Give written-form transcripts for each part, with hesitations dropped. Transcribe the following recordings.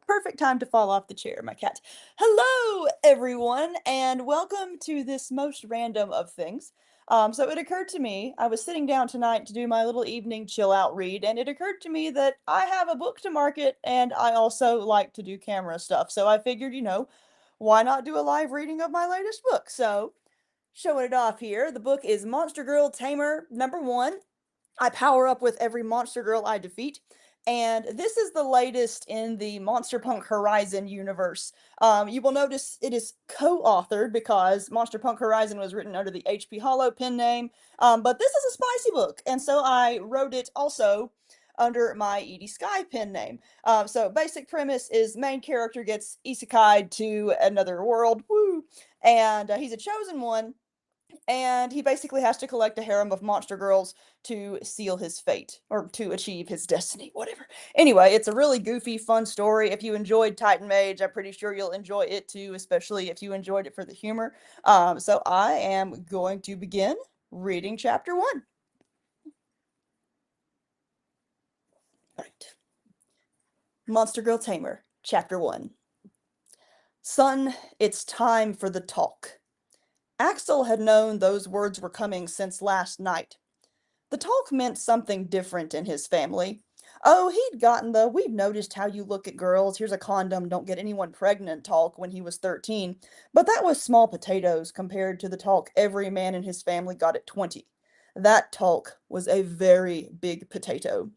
Perfect time to fall off the chair, my cat. Hello, everyone, and welcome to this most random of things. So it occurred to me, I was sitting down tonight to do my little evening chill out read, and it occurred to me that I have a book to market and I also like to do camera stuff. So I figured, why not do a live reading of my latest book? So, showing it off here, the book is Monster Girl Tamer #1. I power up with every monster girl I defeat. And this is the latest in the Monster Punk Horizon universe. You will notice it is co-authored because Monster Punk Horizon was written under the H.P. Hollow pen name. But this is a spicy book, and so I wrote it also under my Edie Sky pen name. So basic premise is main character gets isekai'd to another world, woo, and he's a chosen one, and he basically has to collect a harem of monster girls to seal his fate or to achieve his destiny, whatever. Anyway, it's a really goofy, fun story. If you enjoyed Titan Mage, I'm pretty sure you'll enjoy it too, especially if you enjoyed it for the humor. So I am going to begin reading chapter 1. All right. Monster Girl Tamer, chapter 1. Son, it's time for the talk. Axel had known those words were coming since last night. The talk meant something different in his family. Oh, he'd gotten the "we've noticed how you look at girls, here's a condom, don't get anyone pregnant" talk when he was 13, but that was small potatoes compared to the talk every man in his family got at 20. That talk was a very big potato,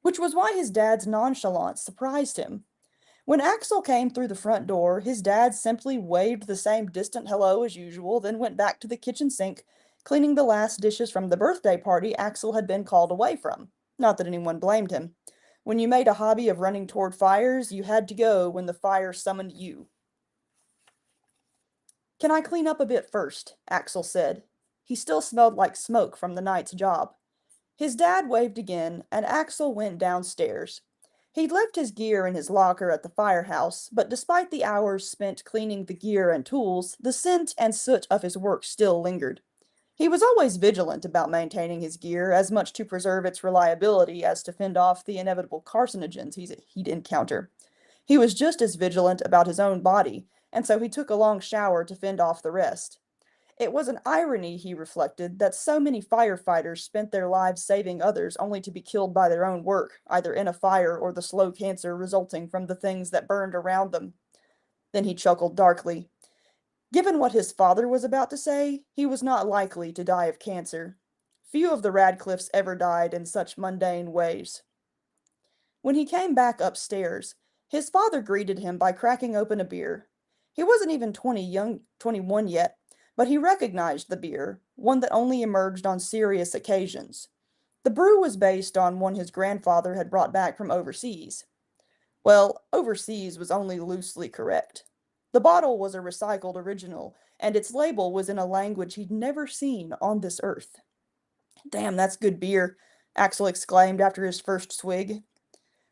which was why his dad's nonchalance surprised him. When Axel came through the front door, his dad simply waved the same distant hello as usual, then went back to the kitchen sink, cleaning the last dishes from the birthday party Axel had been called away from. Not that anyone blamed him. When you made a hobby of running toward fires, you had to go when the fire summoned you. "Can I clean up a bit first?" Axel said. He still smelled like smoke from the night's job. His dad waved again, and Axel went downstairs. He'd left his gear in his locker at the firehouse, but despite the hours spent cleaning the gear and tools, the scent and soot of his work still lingered. He was always vigilant about maintaining his gear, as much to preserve its reliability as to fend off the inevitable carcinogens he'd encounter. He was just as vigilant about his own body, and so he took a long shower to fend off the rest. It was an irony, he reflected, that so many firefighters spent their lives saving others only to be killed by their own work, either in a fire or the slow cancer resulting from the things that burned around them. Then he chuckled darkly. Given what his father was about to say, he was not likely to die of cancer. Few of the Radcliffes ever died in such mundane ways. When he came back upstairs, his father greeted him by cracking open a beer. He wasn't even 21 yet, but he recognized the beer, one that only emerged on serious occasions. The brew was based on one his grandfather had brought back from overseas. Well, overseas was only loosely correct. The bottle was a recycled original, and its label was in a language he'd never seen on this earth. "Damn, that's good beer," Axel exclaimed after his first swig.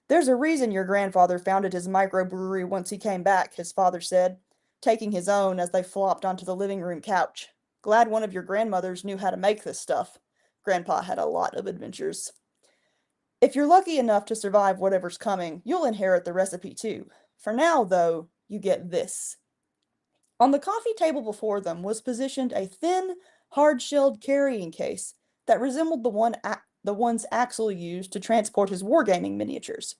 "There's a reason your grandfather founded his microbrewery once he came back," his father said, taking his own as they flopped onto the living room couch. "Glad one of your grandmothers knew how to make this stuff. Grandpa had a lot of adventures. If you're lucky enough to survive whatever's coming, you'll inherit the recipe too. For now, though, you get this." On the coffee table before them was positioned a thin, hard-shelled carrying case that resembled the ones Axel used to transport his wargaming miniatures.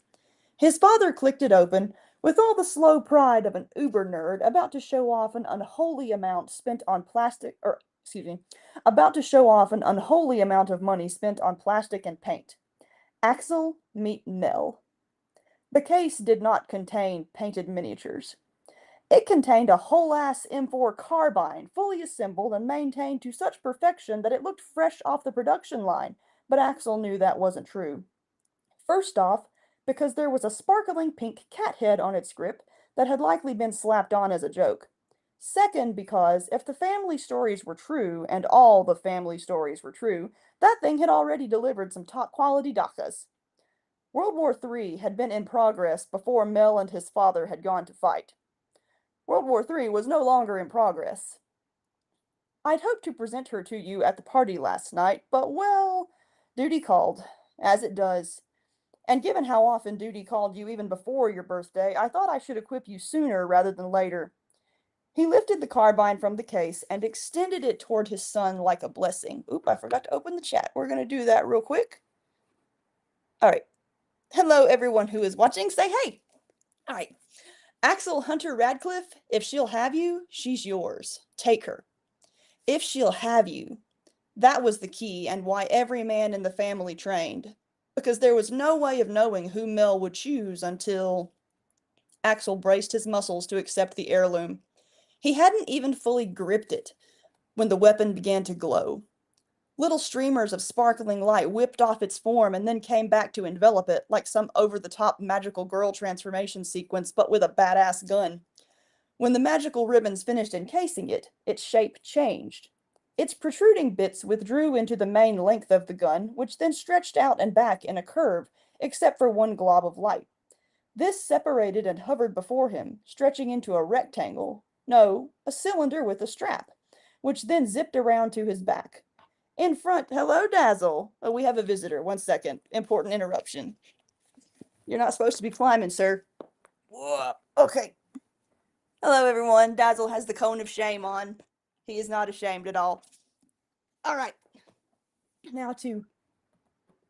His father clicked it open with all the slow pride of an uber nerd about to show off an unholy amount spent on plastic, or excuse me, about to show off an unholy amount of money spent on plastic and paint. Axel, meet Mel. The case did not contain painted miniatures. It contained a whole-ass M4 carbine, fully assembled and maintained to such perfection that it looked fresh off the production line, but Axel knew that wasn't true. First off, because there was a sparkling pink cat head on its grip that had likely been slapped on as a joke. Second, because if the family stories were true, and all the family stories were true, that thing had already delivered some top-quality dakas. World War III had been in progress before Mel and his father had gone to fight. World War III was no longer in progress. "I'd hoped to present her to you at the party last night, but well, duty called, as it does. And given how often duty called you even before your birthday, I thought I should equip you sooner rather than later. He lifted the carbine from the case and extended it toward his son like a blessing. Oop, I forgot to open the chat. We're going to do that real quick. All right. Hello, everyone who is watching. Say hey. All right. Axel Hunter Radcliffe, if she'll have you, she's yours. Take her. If she'll have you. That was the key and why every man in the family trained. Because there was no way of knowing who Mel would choose until Axel braced his muscles to accept the heirloom. He hadn't even fully gripped it when the weapon began to glow. Little streamers of sparkling light whipped off its form and then came back to envelop it like some over-the-top magical girl transformation sequence, but with a badass gun. When the magical ribbons finished encasing it, its shape changed. Its protruding bits withdrew into the main length of the gun, which then stretched out and back in a curve, except for one glob of light. This separated and hovered before him, stretching into a rectangle, no, a cylinder with a strap, which then zipped around to his back. In front, hello, Dazzle. Oh, we have a visitor. 1 second. Important interruption. You're not supposed to be climbing, sir. Whoa. Okay. Hello, everyone. Dazzle has the cone of shame on. He is not ashamed at all. All right. Now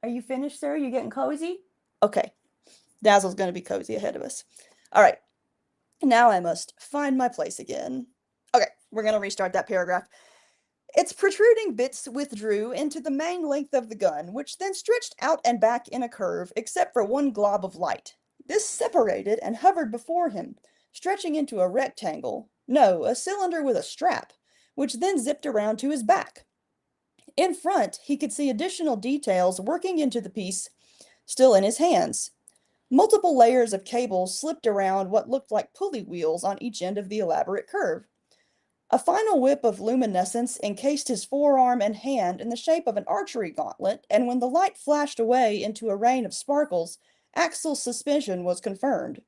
are you finished, sir? You getting cozy? Okay. Dazzle's going to be cozy ahead of us. All right. Now I must find my place again. Okay, we're going to restart that paragraph. Its protruding bits withdrew into the main length of the gun, which then stretched out and back in a curve, except for one glob of light. This separated and hovered before him, stretching into a rectangle, no, a cylinder with a strap, which then zipped around to his back. In front, he could see additional details working into the piece still in his hands. Multiple layers of cables slipped around what looked like pulley wheels on each end of the elaborate curve. A final whip of luminescence encased his forearm and hand in the shape of an archery gauntlet, and when the light flashed away into a rain of sparkles, Axel's suspicion was confirmed.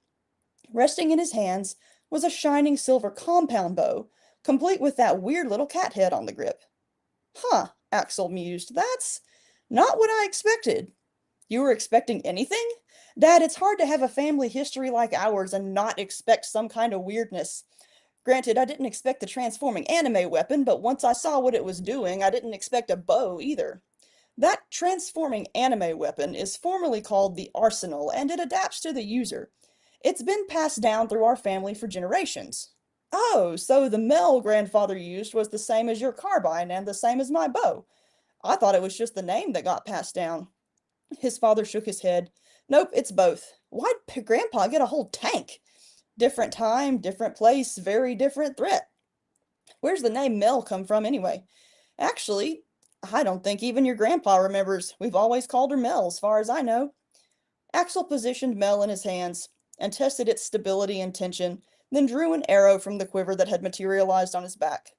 Resting in his hands was a shining silver compound bow, complete with that weird little cat head on the grip. Huh, Axel mused, that's not what I expected. You were expecting anything? Dad, it's hard to have a family history like ours and not expect some kind of weirdness. Granted, I didn't expect the transforming anime weapon, but once I saw what it was doing, I didn't expect a bow either. That transforming anime weapon is formally called the Arsenal, and it adapts to the user. It's been passed down through our family for generations. Oh, so the Mel grandfather used was the same as your carbine and the same as my bow. I thought it was just the name that got passed down. His father shook his head. Nope, it's both. Why'd Grandpa get a whole tank? Different time, different place, very different threat. Where's the name Mel come from anyway? Actually, I don't think even your grandpa remembers. We've always called her Mel, as far as I know. Axel positioned Mel in his hands and tested its stability and tension, then drew an arrow from the quiver that had materialized on his back.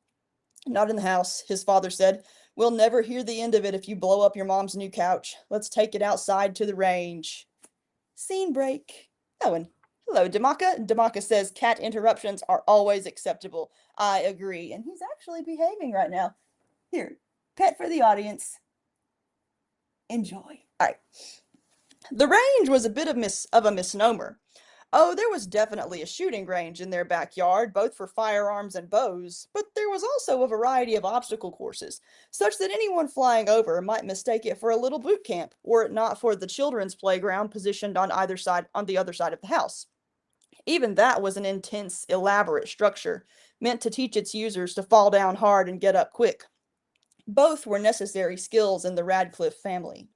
Not in the house, his father said. We'll never hear the end of it if you blow up your mom's new couch. Let's take it outside to the range. Scene break. Oh, and hello, Damaka. Damaka says cat interruptions are always acceptable. I agree. And he's actually behaving right now. Here, pet for the audience. Enjoy. All right. The range was a bit of a misnomer. Oh, there was definitely a shooting range in their backyard, both for firearms and bows, but there was also a variety of obstacle courses, such that anyone flying over might mistake it for a little boot camp, were it not for the children's playground positioned on the other side of the house. Even that was an intense, elaborate structure, meant to teach its users to fall down hard and get up quick. Both were necessary skills in the Radcliffe family.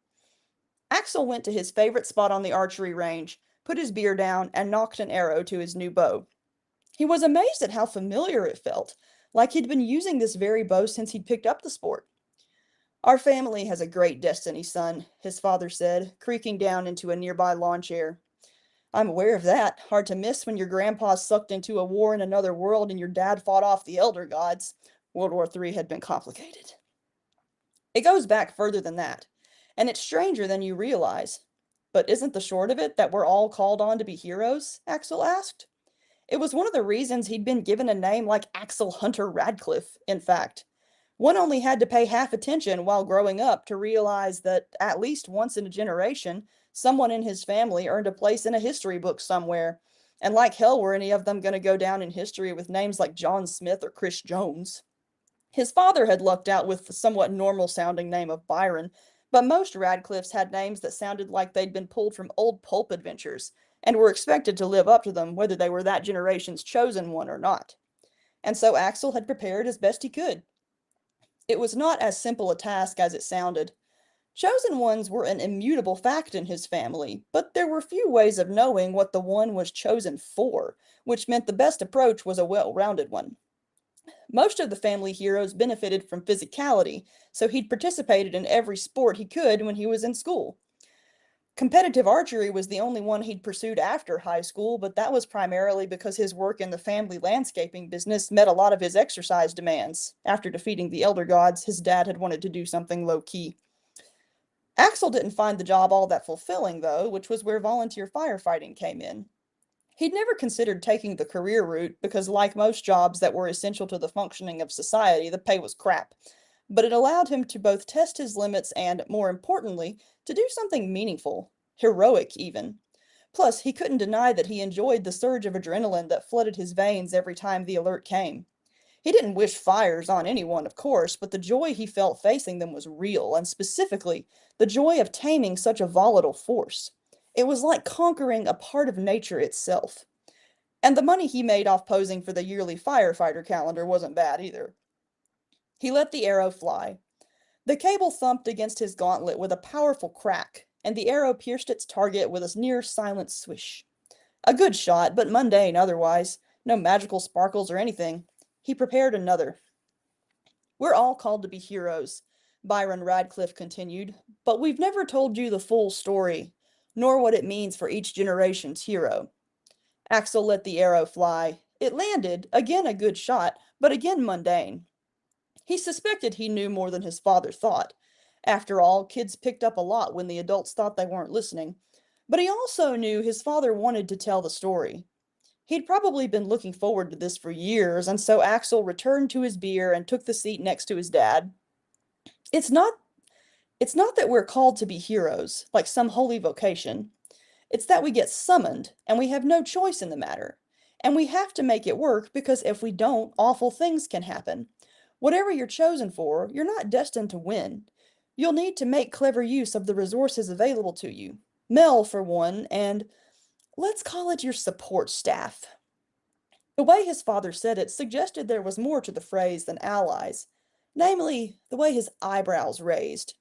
Axel went to his favorite spot on the archery range, put his beer down, and nocked an arrow to his new bow. He was amazed at how familiar it felt, like he'd been using this very bow since he'd picked up the sport. Our family has a great destiny, son, his father said, creaking down into a nearby lawn chair. I'm aware of that. Hard to miss when your grandpa sucked into a war in another world and your dad fought off the elder gods. World War III had been complicated. It goes back further than that, and it's stranger than you realize. But isn't the short of it that we're all called on to be heroes? Axel asked. It was one of the reasons he'd been given a name like Axel Hunter Radcliffe, in fact. One only had to pay half attention while growing up to realize that, at least once in a generation, Someone in his family earned a place in a history book somewhere. And like hell were any of them going to go down in history with names like John Smith or Chris Jones. His father had lucked out with the somewhat normal sounding name of Byron, but most Radcliffes had names that sounded like they'd been pulled from old pulp adventures, and were expected to live up to them whether they were that generation's chosen one or not. And so Axel had prepared as best he could. It was not as simple a task as it sounded. Chosen ones were an immutable fact in his family, but there were few ways of knowing what the one was chosen for, which meant the best approach was a well-rounded one. Most of the family heroes benefited from physicality, so he'd participated in every sport he could when he was in school. Competitive archery was the only one he'd pursued after high school, but that was primarily because his work in the family landscaping business met a lot of his exercise demands. After defeating the Elder Gods, his dad had wanted to do something low-key. Axel didn't find the job all that fulfilling, though, which was where volunteer firefighting came in. He'd never considered taking the career route because, like most jobs that were essential to the functioning of society, the pay was crap. But it allowed him to both test his limits and, more importantly, to do something meaningful, heroic even. Plus, he couldn't deny that he enjoyed the surge of adrenaline that flooded his veins every time the alert came. He didn't wish fires on anyone, of course, but the joy he felt facing them was real, and specifically, the joy of taming such a volatile force. It was like conquering a part of nature itself. And the money he made off posing for the yearly firefighter calendar wasn't bad either. He let the arrow fly. The cable thumped against his gauntlet with a powerful crack, and the arrow pierced its target with a near silent swish. A good shot, but mundane otherwise. No magical sparkles or anything. He prepared another. "We're all called to be heroes," Byron Radcliffe continued, "but we've never told you the full story, nor what it means for each generation's hero." Axel let the arrow fly. It landed, again a good shot, but again mundane. He suspected he knew more than his father thought. After all, kids picked up a lot when the adults thought they weren't listening. But he also knew his father wanted to tell the story. He'd probably been looking forward to this for years, and so Axel returned to his beer and took the seat next to his dad. It's not it's not that we're called to be heroes, like some holy vocation. It's that we get summoned, and we have no choice in the matter. And we have to make it work because if we don't, awful things can happen. Whatever you're chosen for, you're not destined to win. You'll need to make clever use of the resources available to you. Mel, for one, and let's call it your support staff. The way his father said it suggested there was more to the phrase than allies, namely, the way his eyebrows raised.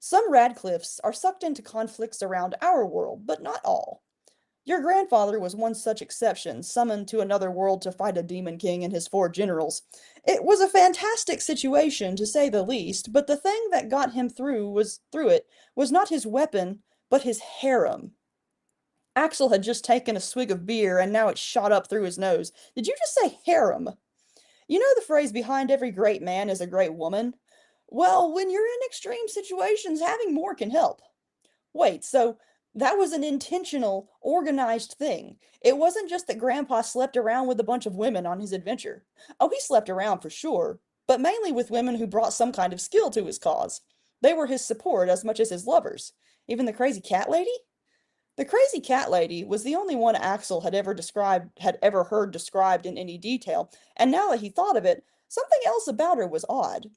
Some Radcliffes are sucked into conflicts around our world, but not all. Your grandfather was one such exception, summoned to another world to fight a demon king and his four generals. It was a fantastic situation, to say the least, but the thing that got him through it was not his weapon, but his harem. Axel had just taken a swig of beer, and now it shot up through his nose. Did you just say harem? You know the phrase behind every great man is a great woman? Well, when you're in extreme situations, having more can help. Wait, so that was an intentional, organized thing. It wasn't just that Grandpa slept around with a bunch of women on his adventure. Oh, he slept around for sure, but mainly with women who brought some kind of skill to his cause. They were his support as much as his lovers. Even the crazy cat lady? The crazy cat lady was the only one Axel had ever heard described in any detail, and now that he thought of it, something else about her was odd.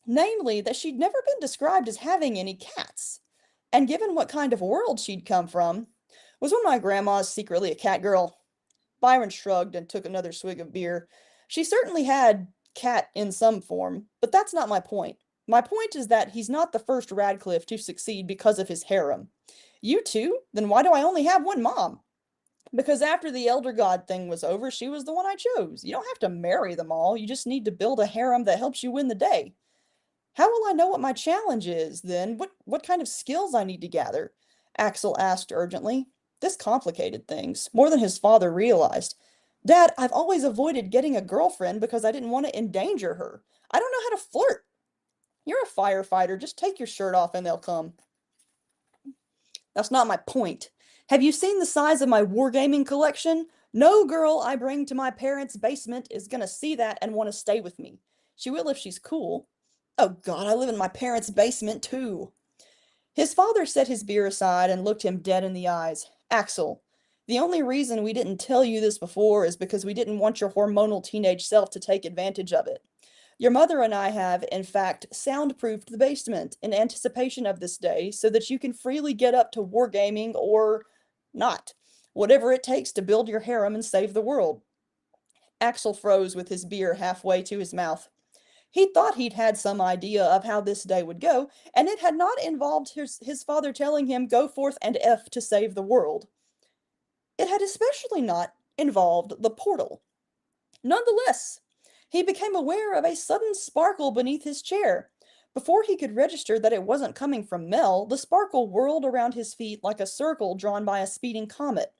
Namely, that she'd never been described as having any cats. And given what kind of world she'd come from, was one of my grandmas secretly a cat girl? Byron shrugged and took another swig of beer. She certainly had cat in some form, but that's not my point. My point is that he's not the first Radcliffe to succeed because of his harem. You too? Then why do I only have one mom? Because after the Elder God thing was over, she was the one I chose. You don't have to marry them all, you just need to build a harem that helps you win the day. How will I know what my challenge is, then? What kind of skills I need to gather? Axel asked urgently. This complicated things, more than his father realized. Dad, I've always avoided getting a girlfriend because I didn't want to endanger her. I don't know how to flirt. You're a firefighter, just take your shirt off and they'll come. That's not my point. Have you seen the size of my wargaming collection? No girl I bring to my parents' basement is gonna see that and want to stay with me. She will if she's cool. Oh God, I live in my parents' basement too. His father set his beer aside and looked him dead in the eyes. Axel, the only reason we didn't tell you this before is because we didn't want your hormonal teenage self to take advantage of it. Your mother and I have, in fact, soundproofed the basement in anticipation of this day so that you can freely get up to wargaming or not, whatever it takes to build your harem and save the world. Axel froze with his beer halfway to his mouth. He thought he'd had some idea of how this day would go, and it had not involved his father telling him go forth and F to save the world. It had especially not involved the portal. Nonetheless, he became aware of a sudden sparkle beneath his chair. Before he could register that it wasn't coming from Mel, the sparkle whirled around his feet like a circle drawn by a speeding comet.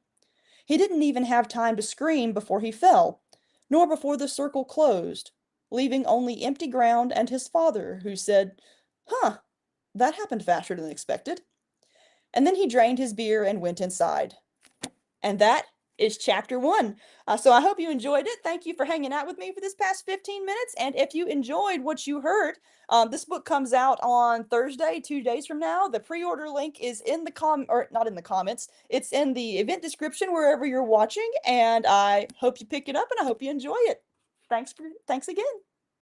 He didn't even have time to scream before he fell, nor before the circle closed, leaving only empty ground and his father, who said, "Huh, that happened faster than expected." And then he drained his beer and went inside. And that is chapter one. So I hope you enjoyed it. Thank you for hanging out with me for this past 15 minutes. And if you enjoyed what you heard, this book comes out on Thursday, 2 days from now. The pre-order link is in the or not in the comments. It's in the event description wherever you're watching. And I hope you pick it up and I hope you enjoy it. Thanks again.